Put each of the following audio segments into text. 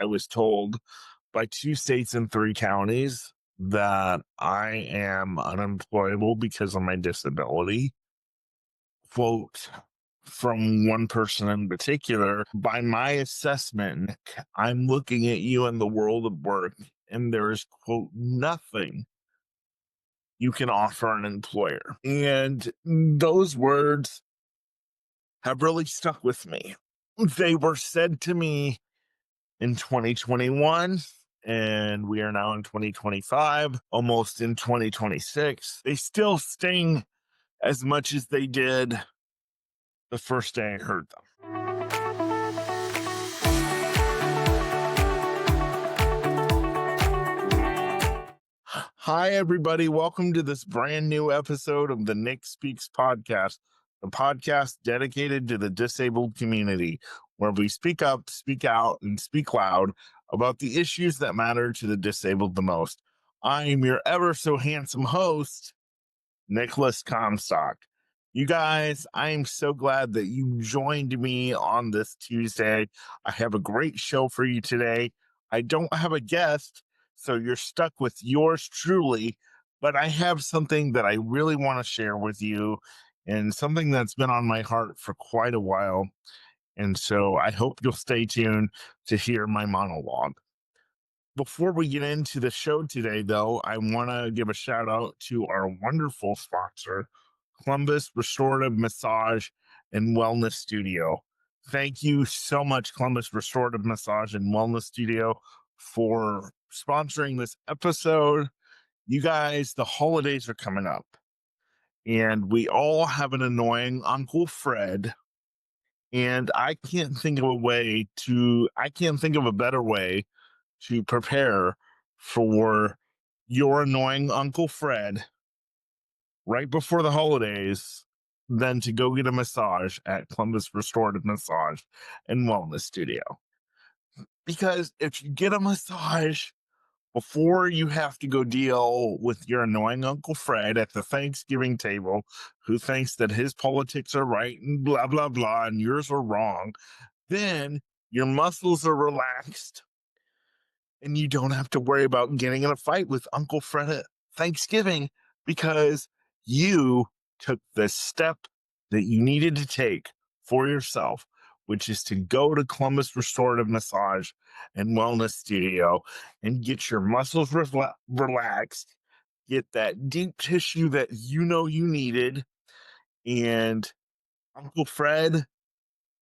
I was told by 2 states and 3 counties that I am unemployable because of my disability. Quote from one person in particular, by my assessment, Nick, I'm looking at you in the world of work, and there is, quote, nothing you can offer an employer. And those words have really stuck with me. They were said to me in 2021, and we are now in 2025, almost in 2026. They still sting as much as they did the first day I heard them. Hi, everybody. Welcome to this brand new episode of the Nick Speaks podcast, the podcast dedicated to the disabled community, where we speak up, speak out, and speak loud about the issues that matter to the disabled the most. I am your ever so handsome host, Nicolas Comstock. You guys, I am so glad that you joined me on this Tuesday. I have a great show for you today. I don't have a guest, so you're stuck with yours truly, but I have something that I really want to share with you and something that's been on my heart for quite a while. And so I hope you'll stay tuned to hear my monologue. Before we get into the show today, though, I want to give a shout out to our wonderful sponsor, Columbus Restorative Massage and Wellness Studio. Thank you so much, Columbus Restorative Massage and Wellness Studio, for sponsoring this episode. You guys, the holidays are coming up, and we all have an annoying Uncle Fred. And I can't think of a better way to prepare for your annoying Uncle Fred right before the holidays than to go get a massage at Columbus Restorative Massage and Wellness Studio. Because if you get a massage before you have to go deal with your annoying Uncle Fred at the Thanksgiving table, who thinks that his politics are right and blah, blah, blah, and yours are wrong, then your muscles are relaxed and you don't have to worry about getting in a fight with Uncle Fred at Thanksgiving because you took the step that you needed to take for yourself, which is to go to Columbus Restorative Massage and Wellness Studio and get your muscles relaxed, get that deep tissue that you know you needed, and Uncle Fred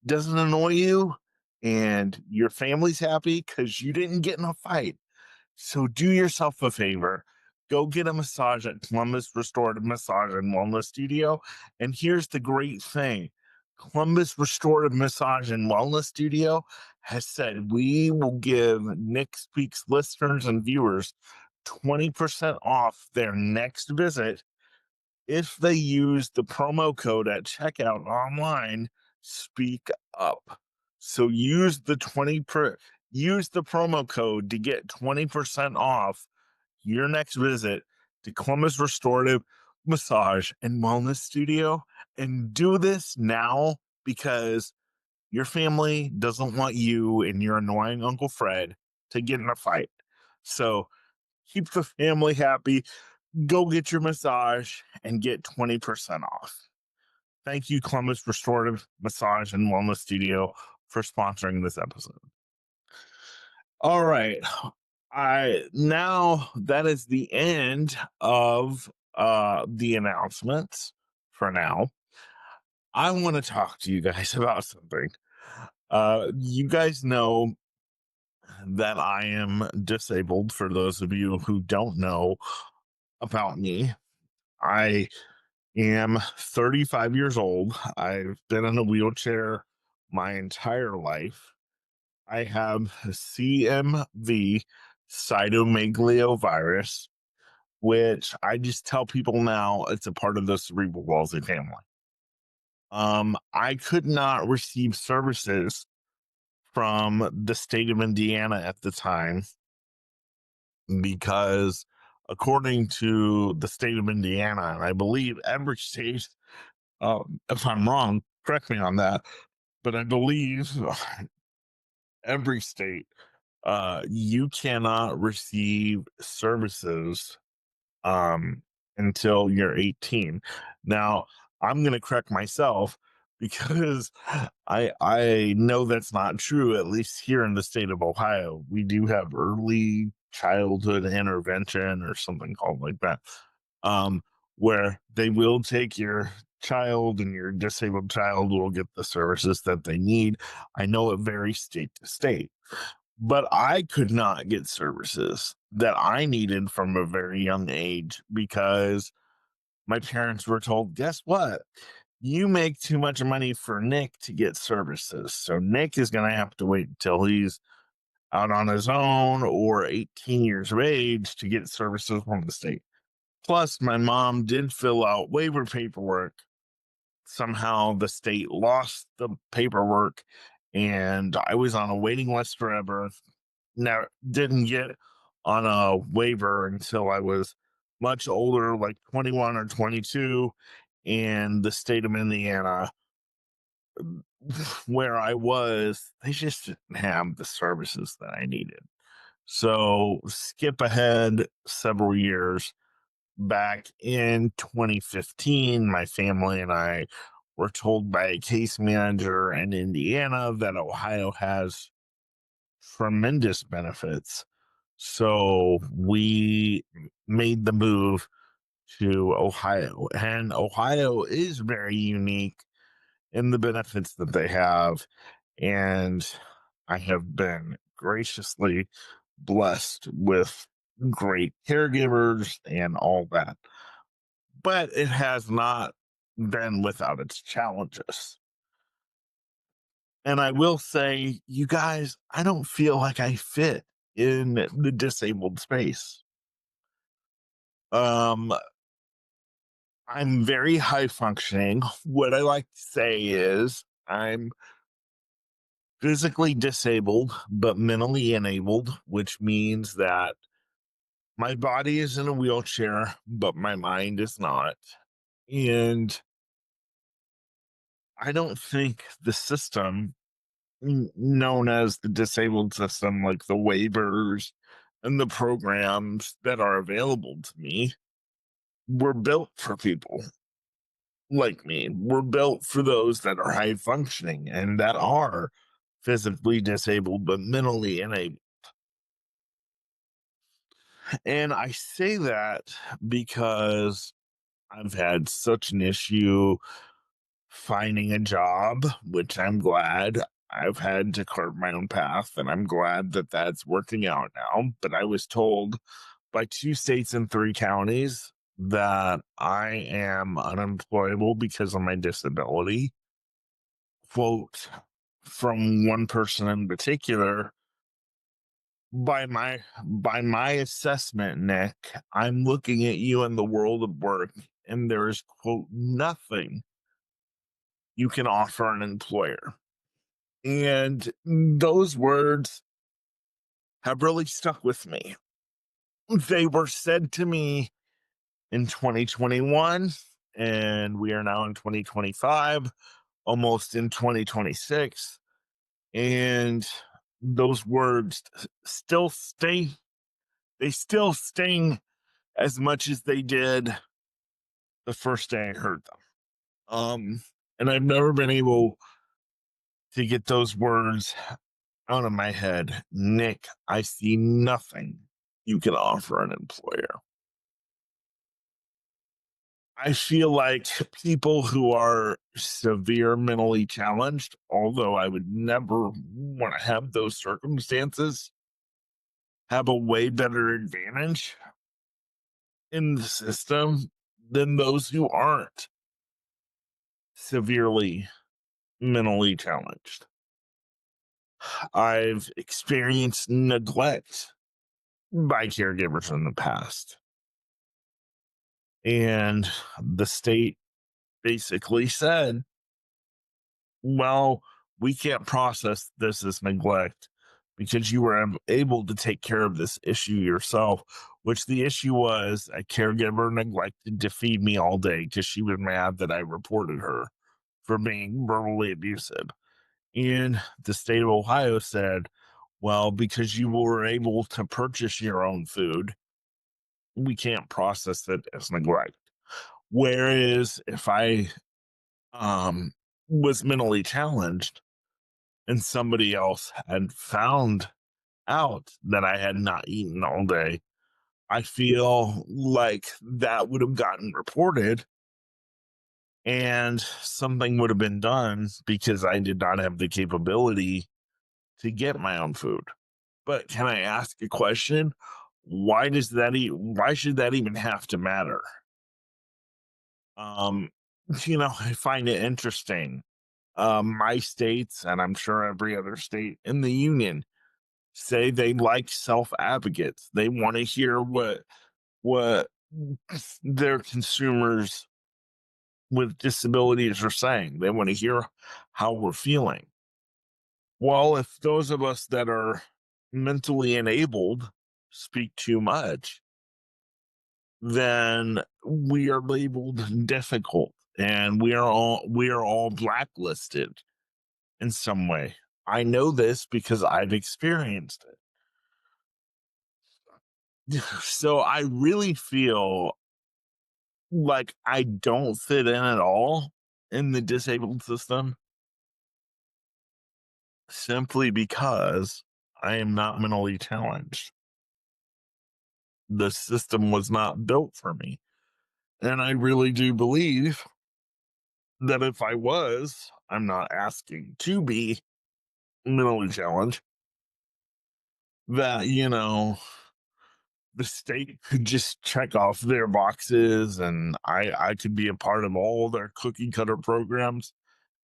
doesn't annoy you, and your family's happy because you didn't get in a fight. So do yourself a favor. Go get a massage at Columbus Restorative Massage and Wellness Studio. And here's the great thing. Columbus Restorative Massage and Wellness Studio has said we will give Nick Speaks listeners and viewers 20% off their next visit if they use the promo code at checkout online, speak up. So use the promo code to get 20% off your next visit to Columbus Restorative Massage and Wellness Studio. And do this now because your family doesn't want you and your annoying Uncle Fred to get in a fight. So keep the family happy. Go get your massage and get 20% off. Thank you, Columbus Restorative Massage and Wellness Studio, for sponsoring this episode. All right. Now that is the end of the announcements for now. I want to talk to you guys about something. You guys know that I am disabled. For those of you who don't know about me, I am 35 years old. I've been in a wheelchair my entire life. I have CMV, cytomegalovirus, which I just tell people now it's a part of the cerebral palsy family. I could not receive services from the state of Indiana at the time because, according to the state of Indiana, and I believe every state, if I'm wrong, correct me on that, but I believe every state You cannot receive services um, until you're 18. Now, I'm going to correct myself because I know that's not true. At least here in the state of Ohio, we do have early childhood intervention or something called like that, um, where they will take your child and your disabled child will get the services that they need. I know it varies state to state, but I could not get services that I needed from a very young age because my parents were told, guess what? You make too much money for Nick to get services. So Nick is going to have to wait until he's out on his own or 18 years of age to get services from the state. Plus, my mom did fill out waiver paperwork. Somehow the state lost the paperwork and I was on a waiting list forever. Never didn't get on a waiver until I was much older, like 21 or 22, in the state of Indiana, where I was, they just didn't have the services that I needed. So skip ahead several years. Back in 2015, my family and I were told by a case manager in Indiana that Ohio has tremendous benefits. So we made the move to Ohio, and Ohio is very unique in the benefits that they have. And I have been graciously blessed with great caregivers and all that. But it has not been without its challenges. And I will say, you guys, I don't feel like I fit in the disabled space. Um, I'm very high functioning. What I like to say is I'm physically disabled, but mentally enabled, which means that my body is in a wheelchair, but my mind is not. And I don't think the system known as the disabled system, like the waivers and the programs that are available to me, were built for people like me. Were built for those that are high functioning and that are physically disabled but mentally enabled. And I say that because I've had such an issue finding a job, which I'm glad. I've had to carve my own path, and I'm glad that that's working out now. But I was told by 2 states and 3 counties that I am unemployable because of my disability. Quote from one person in particular, by my assessment, Nick, I'm looking at you in the world of work, and there is, quote, nothing you can offer an employer. And those words have really stuck with me. They were said to me in 2021, and we are now in 2025, almost in 2026. And those words still stay, they still sting as much as they did the first day I heard them. And I've never been able to get those words out of my head. Nick, I see nothing you can offer an employer. I feel like people who are severe mentally challenged, although I would never want to have those circumstances, have a way better advantage in the system than those who aren't severely mentally challenged. I've experienced neglect by caregivers in the past. And the state basically said, well, we can't process this as neglect because you were able to take care of this issue yourself, which the issue was a caregiver neglected to feed me all day because she was mad that I reported her for being verbally abusive. And the state of Ohio said, Well, because you were able to purchase your own food, we can't process it as neglect. Whereas if I um, was mentally challenged and somebody else had found out that I had not eaten all day, I feel like that would have gotten reported and something would have been done because I did not have the capability to get my own food. But can I ask a question? Why should that even have to matter? Um, I find it interesting. My states, and I'm sure every other state in the union, say they like self advocates. They want to hear what their consumers with disabilities are saying. They want to hear how we're feeling. Well, if those of us that are mentally enabled speak too much, then we are labeled difficult and we are all blacklisted in some way. I know this because I've experienced it. So I really feel like I don't fit in at all in the disabled system simply because I am not mentally challenged. The system was not built for me. And I really do believe that if I was, I'm not asking to be mentally challenged, that, the state could just check off their boxes and I could be a part of all their cookie cutter programs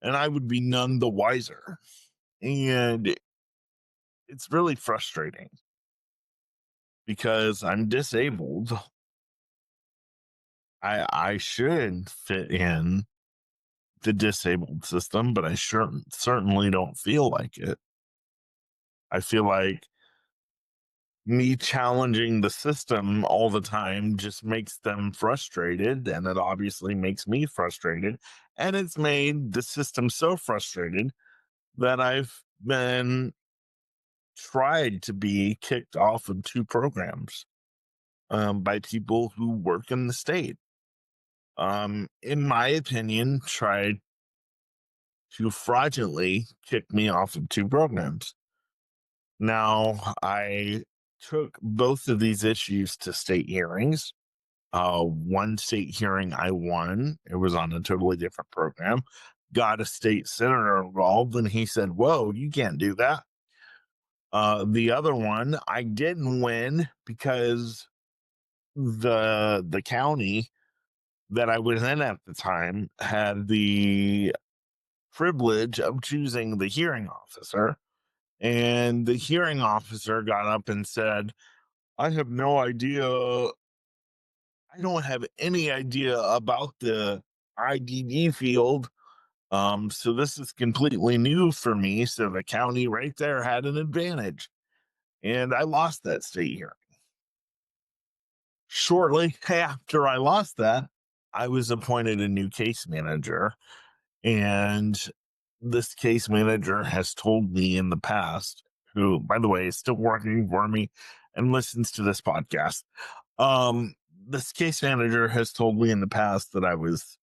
and I would be none the wiser. And it's really frustrating because I'm disabled. I should fit in the disabled system, but I certainly don't feel like it. I feel like me challenging the system all the time just makes them frustrated, and it obviously makes me frustrated. And it's made the system so frustrated that I've been tried to be kicked off of two programs by people who work in the state. In my opinion, tried to fraudulently kick me off of two programs. Now, I took both of these issues to state hearings. One state hearing I won, it was on a totally different program, got a state senator involved, and he said, "Whoa, you can't do that." The other one I didn't win because the county that I was in at the time had the privilege of choosing the hearing officer. And the hearing officer got up and said, I have no idea. I don't have any idea about the IDD field. So this is completely new for me. So the county right there had an advantage. And I lost that state hearing. Shortly after I lost that, I was appointed a new case manager. And this case manager has told me in the past, who, by the way, is still working for me and listens to this podcast. This case manager has told me in the past that I was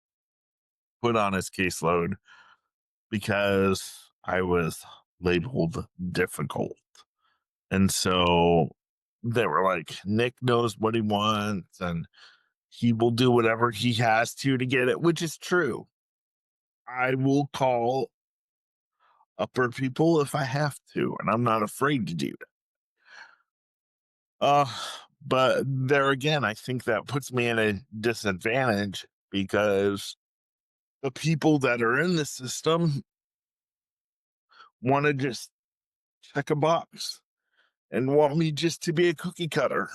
put on his caseload because I was labeled difficult. And so they were like, Nick knows what he wants and he will do whatever he has to get it, which is true. I will call upper people if I have to, and I'm not afraid to do that. Uh, but there again, I think that puts me in a disadvantage because the people that are in the system want to just check a box and want me just to be a cookie cutter.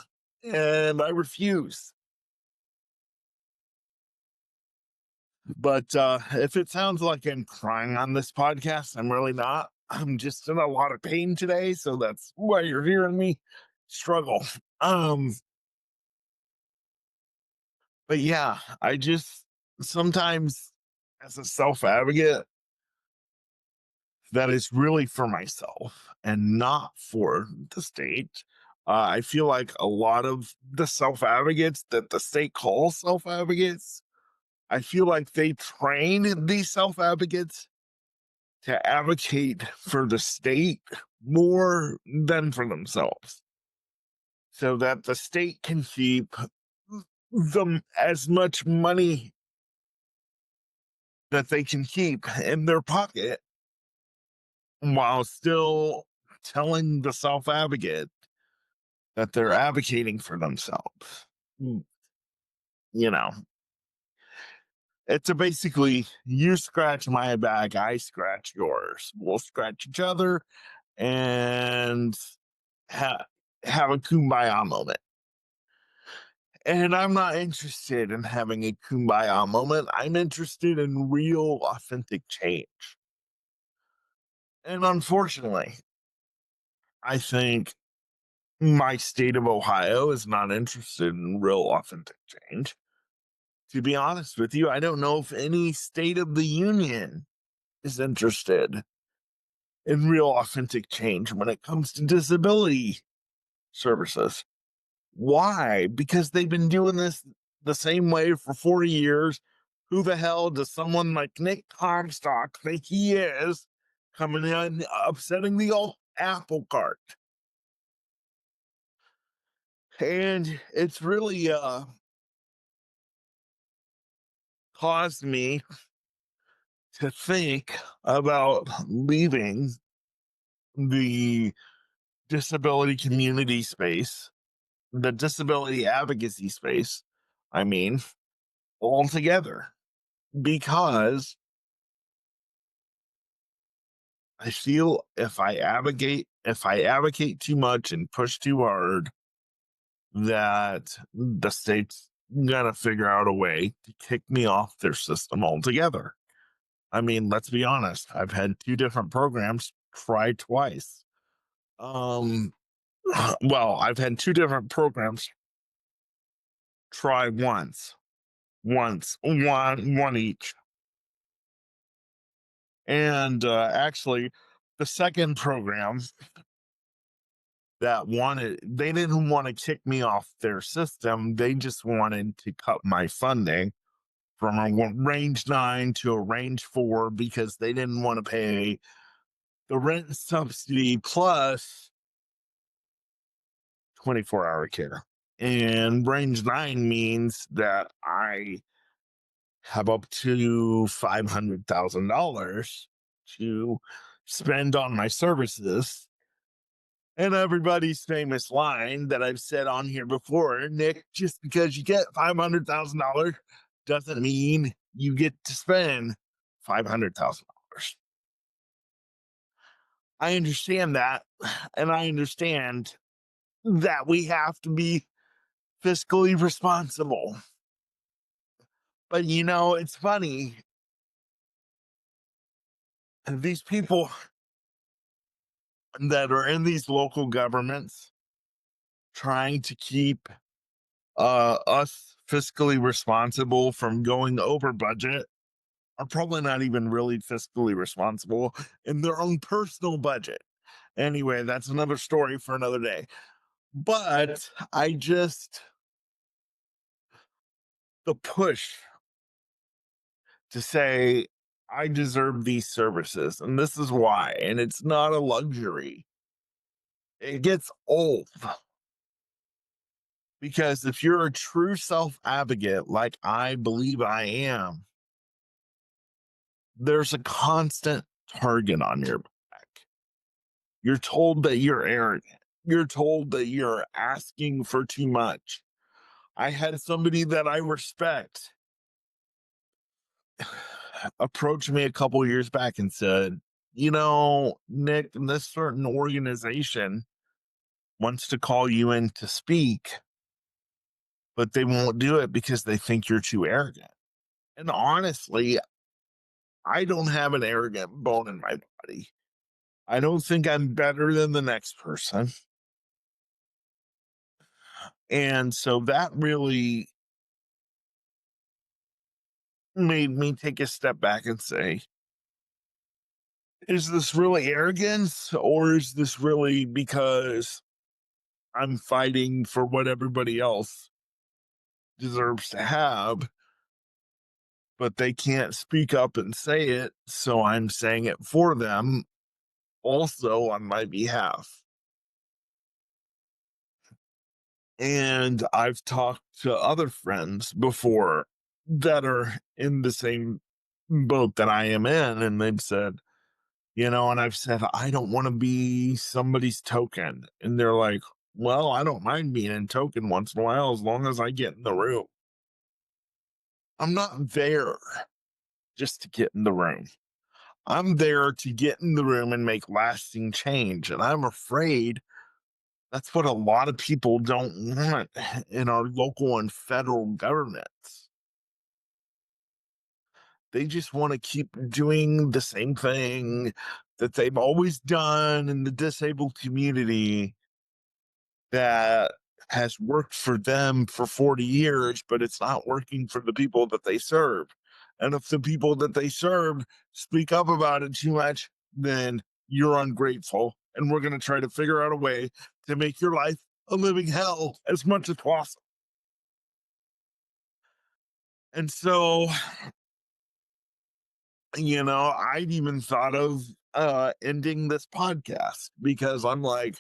And I refuse. But if it sounds like I'm crying on this podcast, I'm really not. I'm just in a lot of pain today, so that's why you're hearing me struggle. Um, but yeah, I just sometimes as a self advocate that is really for myself and not for the state. I feel like a lot of the self advocates that the state calls self advocates, I feel like they train these self advocates to advocate for the state more than for themselves so that the state can keep them as much money that they can keep in their pocket while still telling the self advocate that they're advocating for themselves. Mm, You know, it's a basically you scratch my back, I scratch yours. We'll scratch each other and ha- have a kumbaya moment. And I'm not interested in having a kumbaya moment. I'm interested in real, authentic change. And unfortunately, I think my state of Ohio is not interested in real, authentic change. To be honest with you, I don't know if any state of the union is interested in real, authentic change when it comes to disability services. Why? Because they've been doing this the same way for 40 years. Who the hell does someone like Nick Comstock think he is coming in upsetting the old apple cart? And it's really caused me to think about leaving the disability community space, the disability advocacy space, I mean, altogether, because I feel if I advocate too much and push too hard, that the state's gonna figure out a way to kick me off their system altogether. I mean, let's be honest. I've had two different programs try twice. Um, well, I've had two different programs try one each. And actually, the second program that wanted they didn't want to kick me off their system. They just wanted to cut my funding from a range 9 to a range 4 because they didn't want to pay the rent subsidy plus 24-hour care. And range 9 means that I have up to $500,000 to spend on my services. And everybody's famous line that I've said on here before, Nick, just because you get $500,000 doesn't mean you get to spend $500,000. I understand that. And I understand that we have to be fiscally responsible. But it's funny. These people that are in these local governments trying to keep us fiscally responsible from going over budget are probably not even really fiscally responsible in their own personal budget. Anyway, that's another story for another day. But the push to say, I deserve these services, and this is why, and it's not a luxury. It gets old because if you're a true self advocate, like I believe I am, there's a constant target on your back. You're told that you're arrogant. You're told that you're asking for too much. I had somebody that I respect approach me a couple years back and said, Nick, this certain organization wants to call you in to speak, but they won't do it because they think you're too arrogant. And honestly, I don't have an arrogant bone in my body. I don't think I'm better than the next person. And so that really made me take a step back and say, Is this really arrogance, or is this really because I'm fighting for what everybody else deserves to have, but they can't speak up and say it, so I'm saying it for them also on my behalf. And I've talked to other friends before that are in the same boat that I am in, and they've said, and I've said, I don't want to be somebody's token. And they're like, well, I don't mind being in token once in a while as long as I get in the room. I'm not there just to get in the room. I'm there to get in the room and make lasting change. And I'm afraid that's what a lot of people don't want in our local and federal governments. They just want to keep doing the same thing that they've always done in the disabled community that has worked for them for 40 years, but it's not working for the people that they serve. And if the people that they serve speak up about it too much, then you're ungrateful. And we're going to try to figure out a way to make your life a living hell as much as possible. And so, I'd even thought of ending this podcast because I'm like,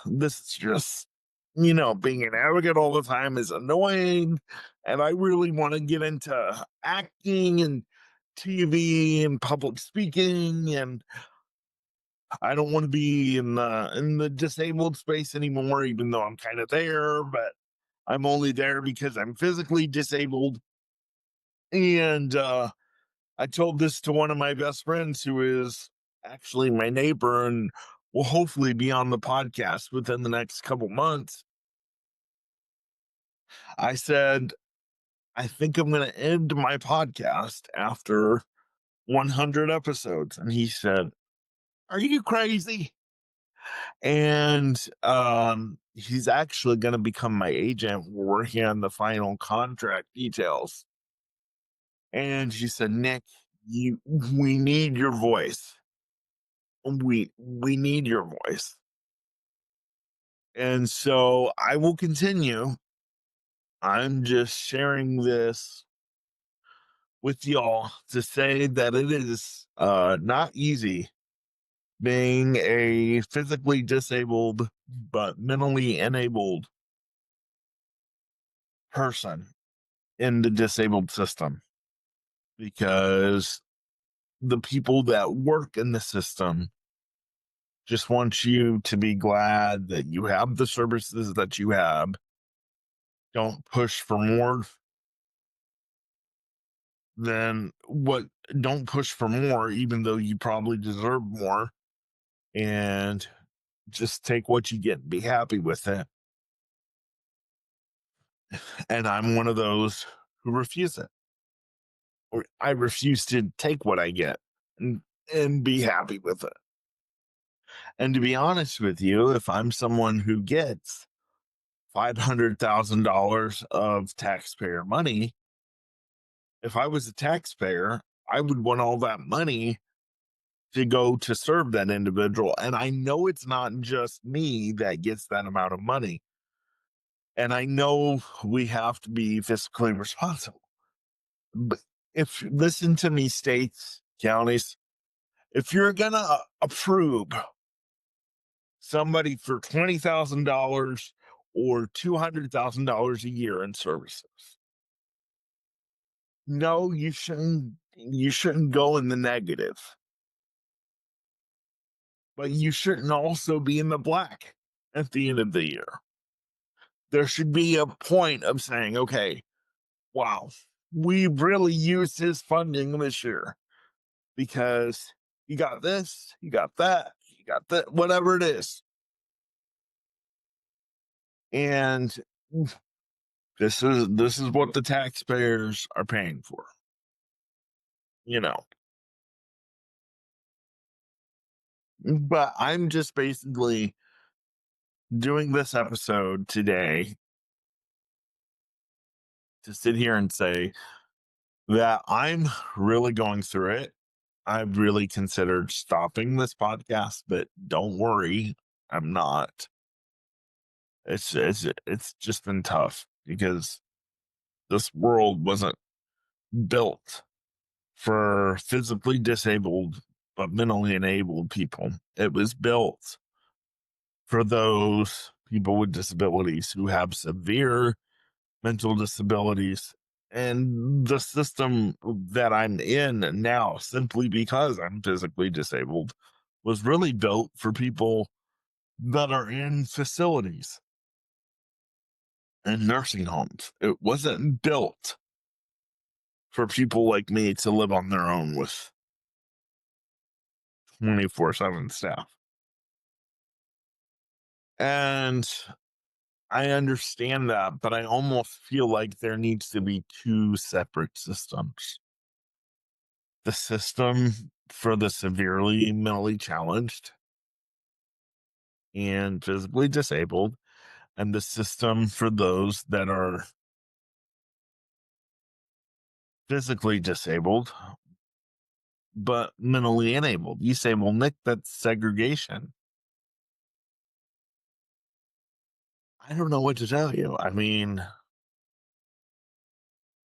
this is just, being an advocate all the time is annoying. And I really want to get into acting and TV and public speaking. And I don't want to be in the disabled space anymore, even though I'm kind of there, but I'm only there because I'm physically disabled. And I told this to one of my best friends who is actually my neighbor and will hopefully be on the podcast within the next couple months. I said, I think I'm going to end my podcast after 100 episodes. And he said, are you crazy? And he's actually going to become my agent. We're working on the final contract details. And she said, Nick, we need your voice. We need your voice. And so I will continue. I'm just sharing this with y'all to say that it is not easy being a physically disabled but mentally enabled person in the disabled system, because the people that work in the system just want you to be glad that you have the services that you have. Don't push for more than what, don't push for more, even though you probably deserve more. And just take what you get and be happy with it. And I'm one of those who refuse it. Or I refuse to take what I get and, and be happy with it. And to be honest with you, if I'm someone who gets $500,000 of taxpayer money, if I was a taxpayer, I would want all that money to go to serve that individual. And I know it's not just me that gets that amount of money. And I know we have to be fiscally responsible. But if, listen to me, states, counties, if you're going to approve somebody for $20,000 or $200,000 a year in services, no, you shouldn't go in the negative, but you shouldn't also be in the black at the end of the year. There should be a point of saying, okay, wow, we really used his funding this year because you got this, you got that, you got that, whatever it is. And this is what the taxpayers are paying for, you know. But I'm just basically doing this episode today to sit here and say that I'm really going through it. I've really considered stopping this podcast, but don't worry, I'm not. It's just been tough because this world wasn't built for physically disabled but mentally enabled people. It was built for those people with disabilities who have severe mental disabilities. And the system that I'm in now, simply because I'm physically disabled, was really built for people that are in facilities and nursing homes. It wasn't built for people like me to live on their own with 24/7 staff. And I understand that, but I almost feel like there needs to be two separate systems. The system for the severely mentally challenged and physically disabled, and the system for those that are physically disabled but mentally enabled. You say, well, Nick, that's segregation. I don't know what to tell you. I mean,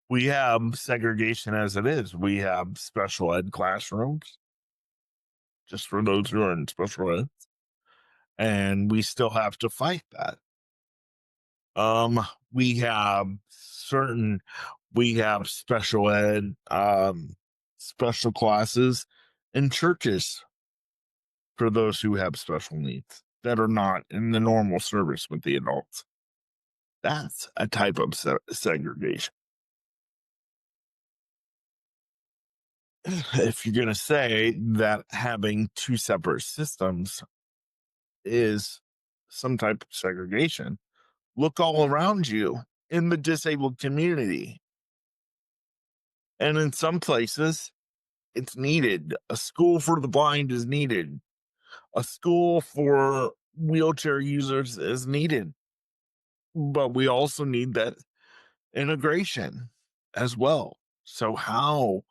we have segregation as it is. We have special ed classrooms just for those who are in special ed, and we still have to fight that. We have certain, we have special ed, special classes in churches for those who have special needs that are not in the normal service with the adults. That's a type of segregation. If you're going to say that having two separate systems is some type of segregation, look all around you in the disabled community. And in some places, it's needed. A school for the blind is needed. A school for wheelchair users is needed. But we also need that integration as well. So, how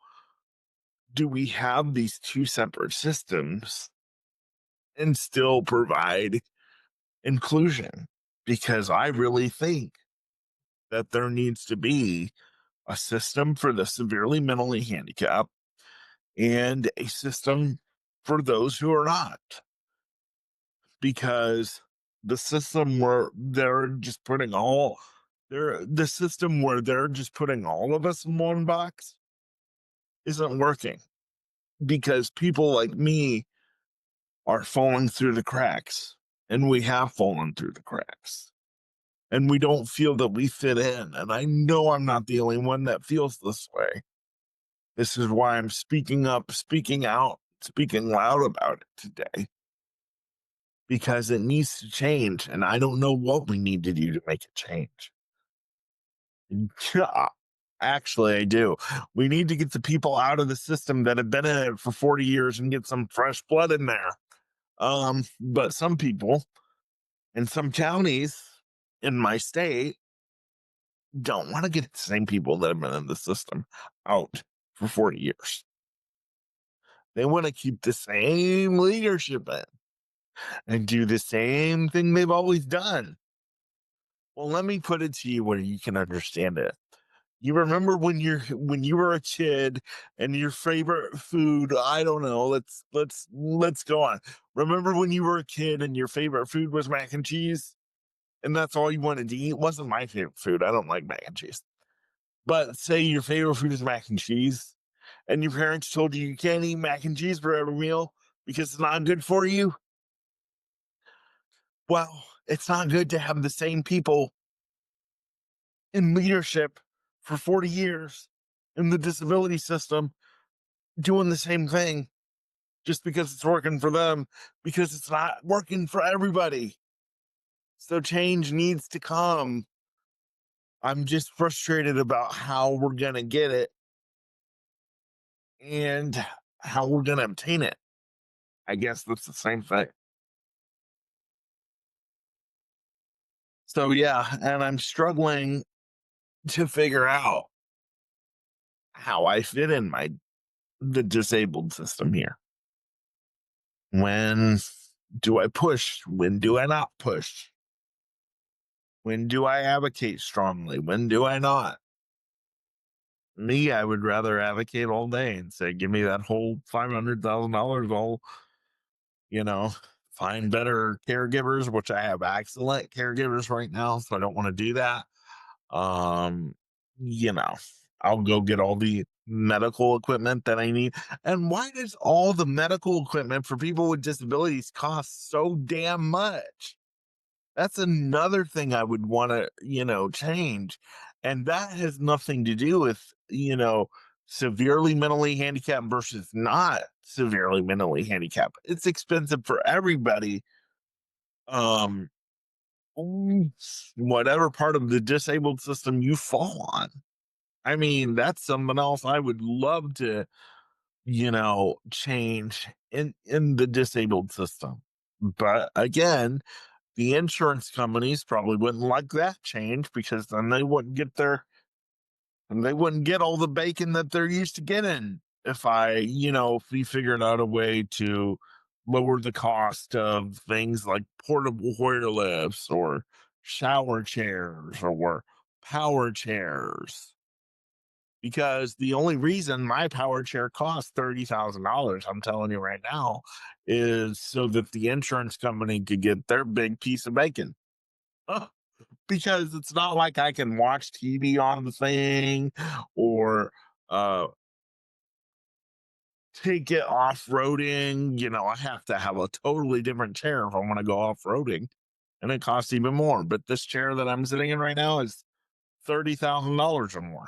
do we have these two separate systems and still provide inclusion? Because I really think that there needs to be a system for the severely mentally handicapped and a system for those who are not. Because the system where they're just putting all the system where they're just putting all of us in one box isn't working, because people like me are falling through the cracks, and we have fallen through the cracks, and we don't feel that we fit in. And I know I'm not the only one that feels this way. This is why I'm speaking up, speaking out, speaking loud about it today, because it needs to change. And I don't know what we need to do to make it change. Yeah, actually, I do. We need to get the people out of the system that have been in it for 40 years and get some fresh blood in there. But some people in some counties in my state don't want to get the same people that have been in the system out for 40 years. They want to keep the same leadership in and do the same thing they've always done. Well, let me put it to you where you can understand it. You remember when you were a kid and your favorite food, I don't know, let's go on. Remember when you were a kid and your favorite food was mac and cheese? And that's all you wanted to eat? It wasn't my favorite food. I don't like mac and cheese. But say your favorite food is mac and cheese, and your parents told you you can't eat mac and cheese for every meal because it's not good for you. Well, it's not good to have the same people in leadership for 40 years in the disability system doing the same thing just because it's working for them, because it's not working for everybody. So change needs to come. I'm just frustrated about how we're going to get it and how we're going to obtain it. I guess that's the same thing. So, yeah, and I'm struggling to figure out how I fit in my the disabled system here. When do I push? When do I not push? When do I advocate strongly? When do I not? Me, I would rather advocate all day and say, give me that whole $500,000. I'll, you know, find better caregivers, which I have excellent caregivers right now. So I don't want to do that. Um, you know, I'll go get all the medical equipment that I need. And why does all the medical equipment for people with disabilities cost so damn much? That's another thing I would want to, change. And that has nothing to do with, severely mentally handicapped versus not severely mentally handicapped. It's expensive for everybody. Um, Whatever part of the disabled system you fall on. I mean, that's something else I would love to, change in the disabled system. But again, the insurance companies probably wouldn't like that change because then they wouldn't get all the bacon that they're used to getting if we figured out a way to lower the cost of things like portable Hoyer lifts or shower chairs or power chairs. Because the only reason my power chair costs $30,000, I'm telling you right now, is so that the insurance company could get their big piece of bacon. Because it's not like I can watch TV on the thing or uh take it off-roading. I have to have a totally different chair if I want to go off-roading. And it costs even more. But this chair that I'm sitting in right now is $30,000 or more.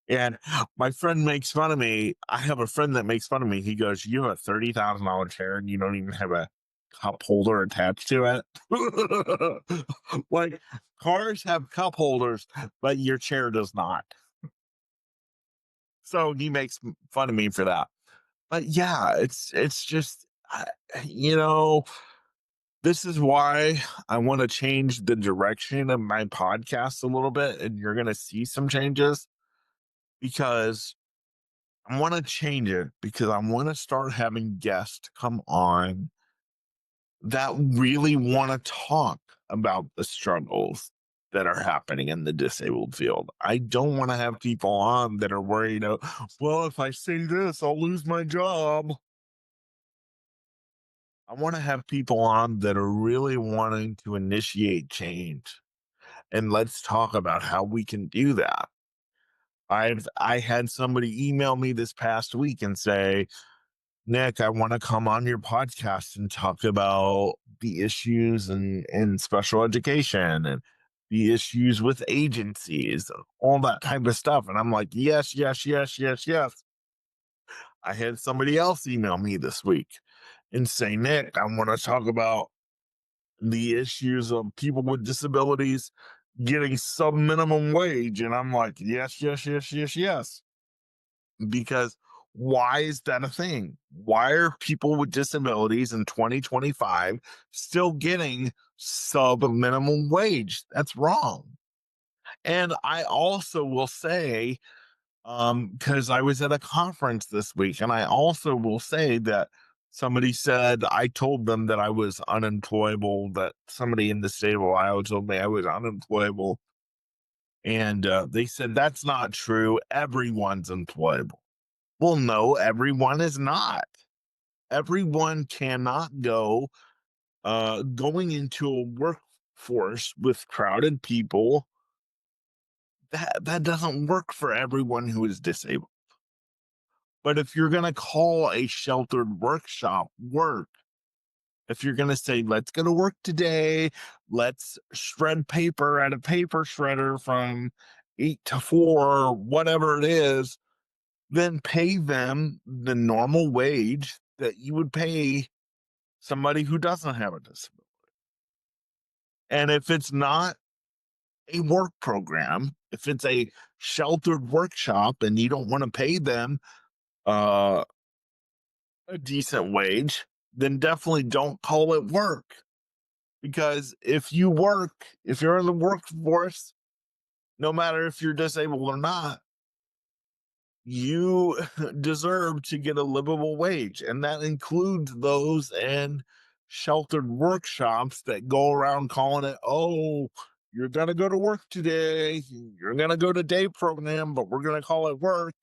And my friend makes fun of me. I have a friend that makes fun of me. He goes, "You have a $30,000 chair and you don't even have a cup holder attached to it." Like, cars have cup holders, but your chair does not. So he makes fun of me for that. But yeah, it's just, you know, this is why I want to change the direction of my podcast a little bit, and you're going to see some changes because I want to change it because I want to start having guests come on that really want to talk about the struggles that are happening in the disabled field. I don't want to have people on that are worried, well, if I say this, I'll lose my job. I want to have people on that are really wanting to initiate change. And let's talk about how we can do that. I had somebody email me this past week and say, "Nick, I want to come on your podcast and talk about the issues in special education and the issues with agencies, all that type of stuff." And I'm like, yes, yes, yes, yes, yes. I had somebody else email me this week and say, "Nick, I want to talk about the issues of people with disabilities getting sub minimum wage." And I'm like, yes, yes, yes, yes, yes. Because why is that a thing? Why are people with disabilities in 2025 still getting sub minimum wage? That's wrong. And I also will say, because I was at a conference this week, and I also will say that somebody said I told them that I was unemployable, that somebody in the state of Ohio told me I was unemployable. And they said that's not true. Everyone's employable. Well, no, everyone is not. Everyone cannot going into a workforce with crowded people. That doesn't work for everyone who is disabled. But if you're going to call a sheltered workshop work, if you're going to say, let's go to work today, let's shred paper at a paper shredder from 8 to 4, whatever it is, then pay them the normal wage that you would pay somebody who doesn't have a disability. And if it's not a work program, if it's a sheltered workshop and you don't want to pay them uh, a decent wage, then definitely don't call it work. Because if you're in the workforce, no matter if you're disabled or not, you deserve to get a livable wage. And that includes those in sheltered workshops that go around calling it, oh, you're going to go to work today. You're going to go to day program, but we're going to call it work.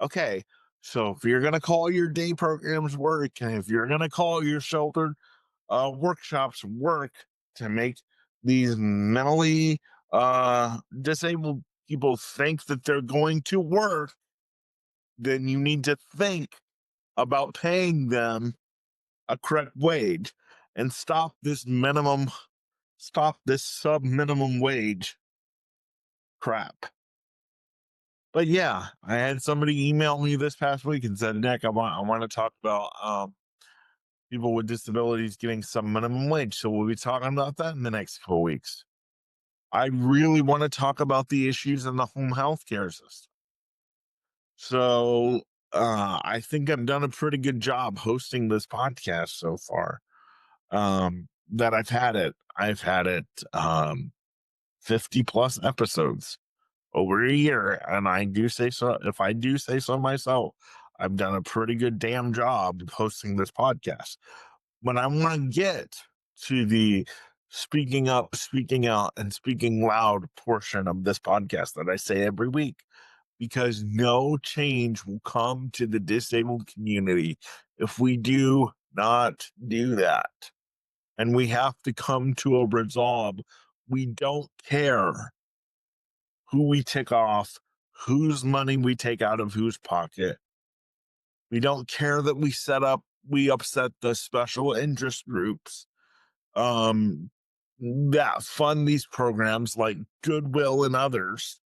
Okay. So if you're going to call your day programs work, and if you're going to call your sheltered workshops work to make these mentally disabled people think that they're going to work, then you need to think about paying them a correct wage and stop this sub minimum wage crap. But yeah, I had somebody email me this past week and said, Nick, I want to talk about people with disabilities getting some minimum wage. So we'll be talking about that in the next couple of weeks. I really want to talk about the issues in the home health care system. So I think I've done a pretty good job hosting this podcast so far. That I've had it 50 plus episodes over a year. And I do say so, if I do say so myself, I've done a pretty good damn job hosting this podcast. But I want to get to the speaking up, speaking out, and speaking loud portion of this podcast that I say every week, because no change will come to the disabled community if we do not do that. And we have to come to a resolve. We don't care who we tick off, whose money we take out of whose pocket. We don't care that we upset the special interest groups that fund these programs like Goodwill and others.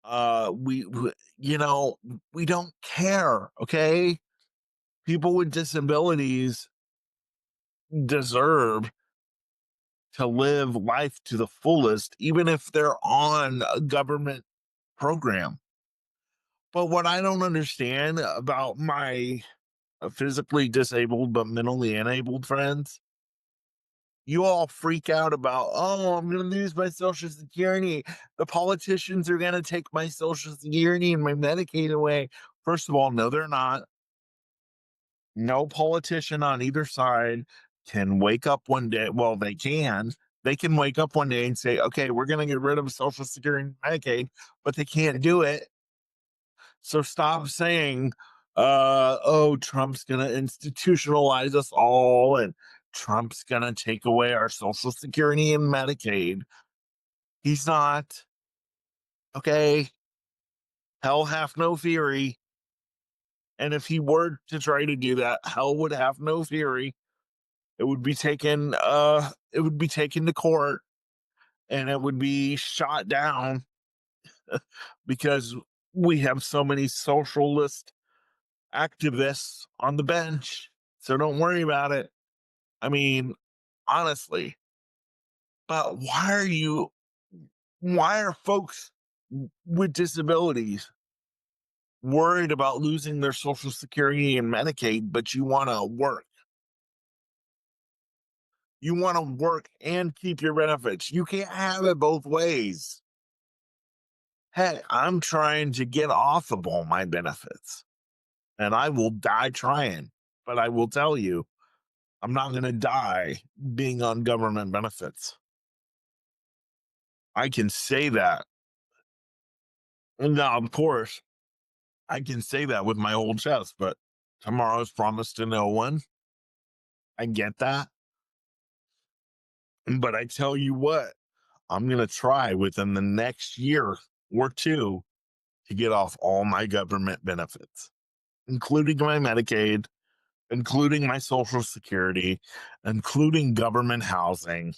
You know, we don't care. Okay, people with disabilities deserve to live life to the fullest, even if they're on a government program. But what I don't understand about my physically disabled but mentally enabled friends, you all freak out about, oh, I'm going to lose my Social Security. The politicians are going to take my Social Security and my Medicaid away. First of all, no, they're not. No politician on either side can wake up one day. Well, they can. They can wake up one day and say, okay, we're going to get rid of Social Security and Medicaid, but they can't do it. So stop saying, oh, Trump's going to institutionalize us all and Trump's going to take away our Social Security and Medicaid. He's not. Okay. Hell hath no fury. And if he were to try to do that, hell would have no fury. It would be taken to court and it would be shot down because we have so many socialist activists on the bench. So don't worry about it. I mean, honestly, but why are folks with disabilities worried about losing their Social Security and Medicaid, but you want to work? You want to work and keep your benefits. You can't have it both ways. Hey, I'm trying to get off of all my benefits and I will die trying, but I will tell you, I'm not going to die being on government benefits. I can say that. And now, of course, I can say that with my whole chest, but tomorrow's promised to no one. I get that. But I tell you what, I'm going to try within the next year or two to get off all my government benefits, including my Medicaid, including my Social Security, including government housing,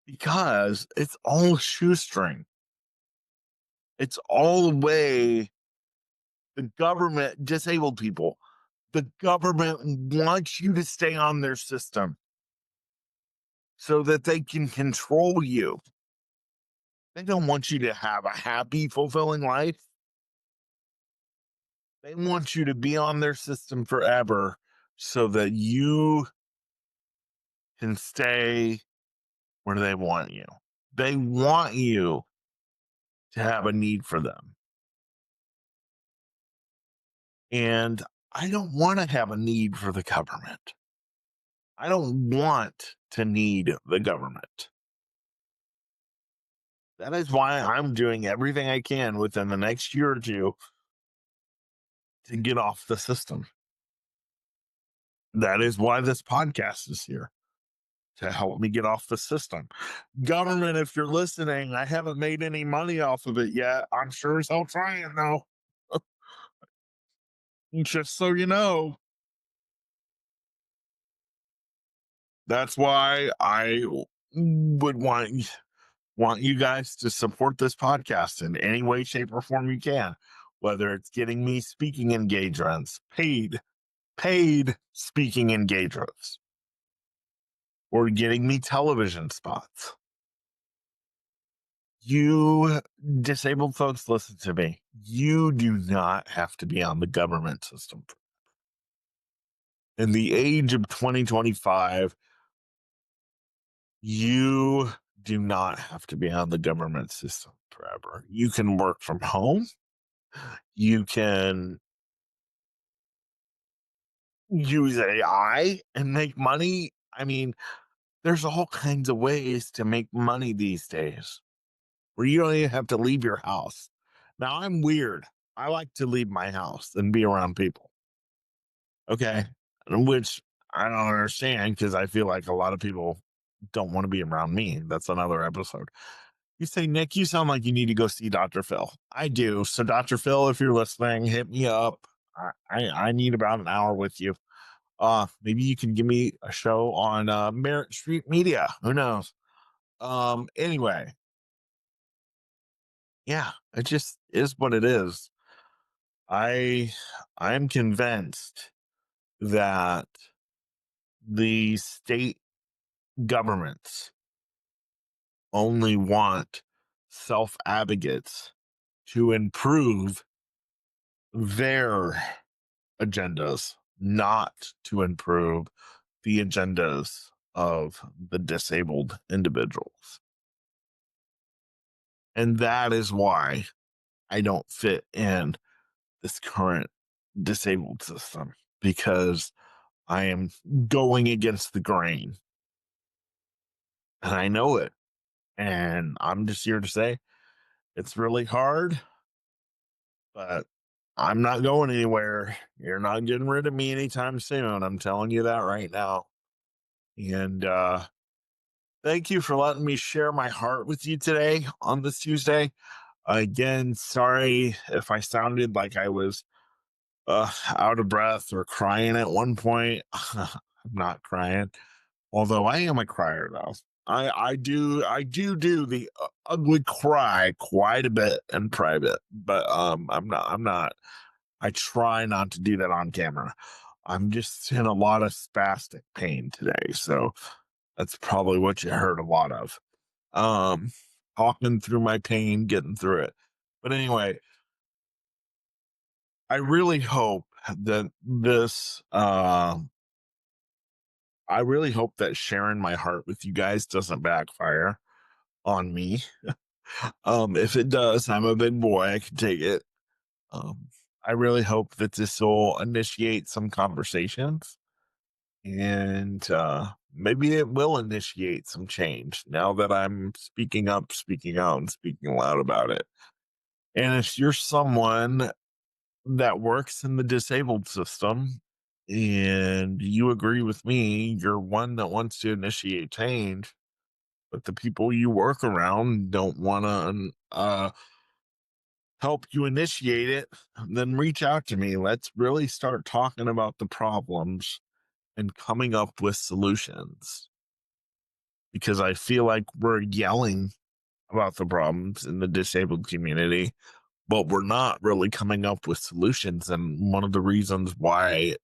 because it's all shoestring. It's all the way the government, disabled people, the government wants you to stay on their system so that they can control you. They don't want you to have a happy, fulfilling life. They want you to be on their system forever so that you can stay where they want you. They want you to have a need for them. And I don't want to have a need for the government. I don't want to need the government. That is why I'm doing everything I can within the next year or two to get off the system. That is why this podcast is here, to help me get off the system. Government, if you're listening, I haven't made any money off of it yet. I'm sure as hell trying though. Just so you know. That's why I would want you guys to support this podcast in any way, shape, or form you can. Whether it's getting me speaking engagements, paid speaking engagements, or getting me television spots. You disabled folks, listen to me. You do not have to be on the government system. In the age of 2025, you do not have to be on the government system forever. You can work from home. You can use AI and make money. I mean, there's all kinds of ways to make money these days where you don't even have to leave your house. Now, I'm weird. I like to leave my house and be around people. Okay. Which I don't understand because I feel like a lot of people don't want to be around me. That's another episode. You say, Nick, you sound like you need to go see Dr. Phil. I do. So, Dr. Phil, if you're listening, hit me up. I need about an hour with you. Maybe you can give me a show on Merit Street Media. Who knows? Anyway, yeah, it just is what it is. I'm convinced that the state governments only want self advocates to improve their agendas, not to improve the agendas of the disabled individuals. And that is why I don't fit in this current disabled system, because I am going against the grain. And I know it. And I'm just here to say it's really hard, but I'm not going anywhere. You're not getting rid of me anytime soon. I'm telling you that right now. And thank you for letting me share my heart with you today on this Tuesday. Again, sorry if I sounded like I was out of breath or crying at one point. I'm not crying, although I am a crier though. I do the ugly cry quite a bit in private, but I'm not. I try not to do that on camera. I'm just in a lot of spastic pain today, so that's probably what you heard a lot of. Um, Talking through my pain, getting through it. But anyway, I really hope that I really hope that sharing my heart with you guys doesn't backfire on me. If it does, I'm a big boy. I can take it. Um, I really hope that this will initiate some conversations, and maybe it will initiate some change now that I'm speaking up, speaking out, and speaking loud about it. And if you're someone that works in the disabled system and you agree with me, you're one that wants to initiate change, but the people you work around don't want to help you initiate it, then reach out to me. Let's really start talking about the problems and coming up with solutions, because I feel like we're yelling about the problems in the disabled community, but we're not really coming up with solutions. And one of the reasons why,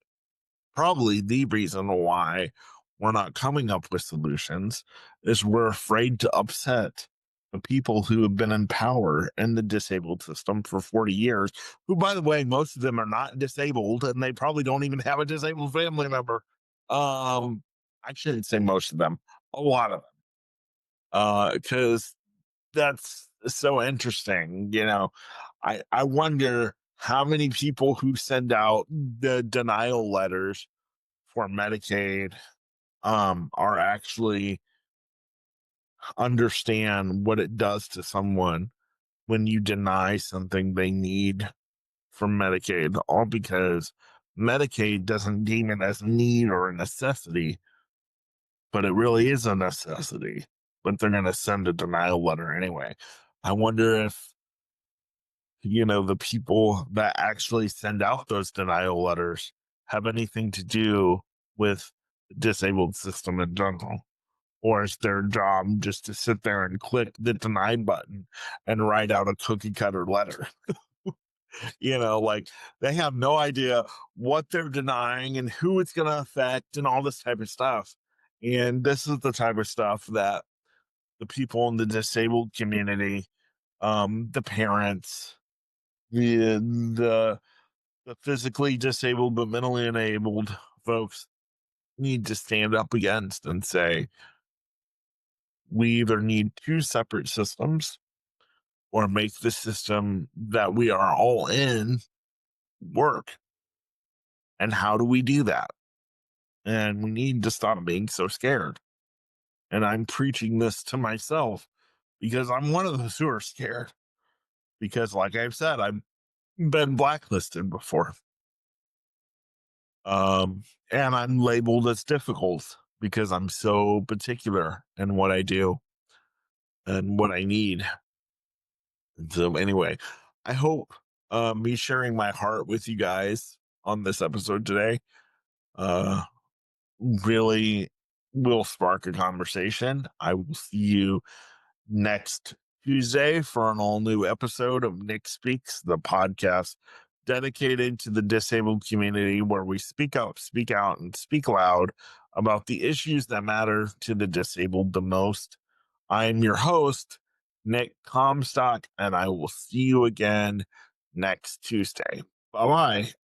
probably the reason why we're not coming up with solutions, is we're afraid to upset the people who have been in power in the disabled system for 40 years, who, by the way, most of them are not disabled and they probably don't even have a disabled family member. I shouldn't say most of them, a lot of them. Because That's so interesting. I wonder how many people who send out the denial letters for Medicaid are actually understand what it does to someone when you deny something they need from Medicaid, all because Medicaid doesn't deem it as a need or a necessity, but it really is a necessity. But they're going to send a denial letter anyway. I wonder if, the people that actually send out those denial letters have anything to do with the disabled system in general. Or is their job just to sit there and click the deny button and write out a cookie cutter letter? Like they have no idea what they're denying and who it's going to affect and all this type of stuff. And this is the type of stuff that the people in the disabled community, the parents, the the physically disabled but mentally enabled folks need to stand up against and say, we either need two separate systems or make the system that we are all in work. And how do we do that? And we need to stop being so scared. And I'm preaching this to myself because I'm one of those who are scared. Because, like I've said, I've been blacklisted before. And I'm labeled as difficult because I'm so particular in what I do and what I need. And so, anyway, I hope me sharing my heart with you guys on this episode today uh, really will spark a conversation. I will see you next Tuesday for an all new episode of Nick Speaks, the podcast dedicated to the disabled community, where we speak up, speak out, and speak loud about the issues that matter to the disabled the most. I'm your host, Nick Comstock, and I will see you again next Tuesday. Bye bye.